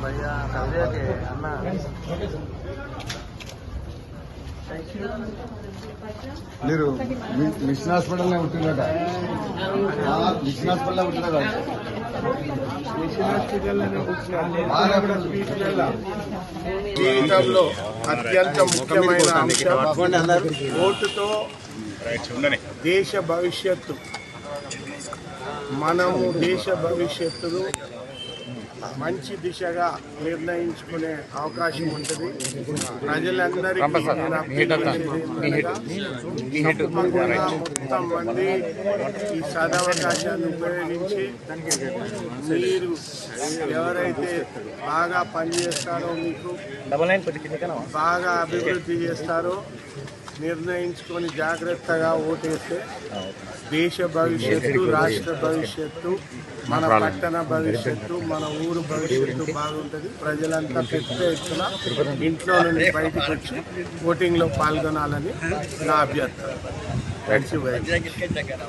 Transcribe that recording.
भैया समझे के अन्ना మీరు మిషన్ హాస్పిటల్లో ఉంటున్నాడ మిషన్ హాస్పిటల్లో ఉంటున్నాడు జీవితంలో అత్యంత ముఖ్యమైన అంశం ఓటుతో దేశ భవిష్యత్తు. మనము దేశ భవిష్యత్తును మంచి దిశగా నిర్ణయించుకునే అవకాశం ఉంటుంది. ప్రజలందరికీ మొత్తం మంది ఈ సదవకాశాన్ని ఉపయోగించి మీరు ఎవరైతే బాగా పనిచేస్తారో, మీకు బాగా అభివృద్ధి చేస్తారో నిర్ణయించుకొని జాగ్రత్తగా ఓటేస్తే దేశ భవిష్యత్తు, రాష్ట్ర భవిష్యత్తు, మన పట్టణ భవిష్యత్తు, మన ఊరు భవిష్యత్తు బాగుంటుంది. ప్రజలంతా పెద్ద ఎత్తున ఇంట్లో నుండి బయటకు వచ్చి ఓటింగ్లో పాల్గొనాలని నా అభ్యర్థన.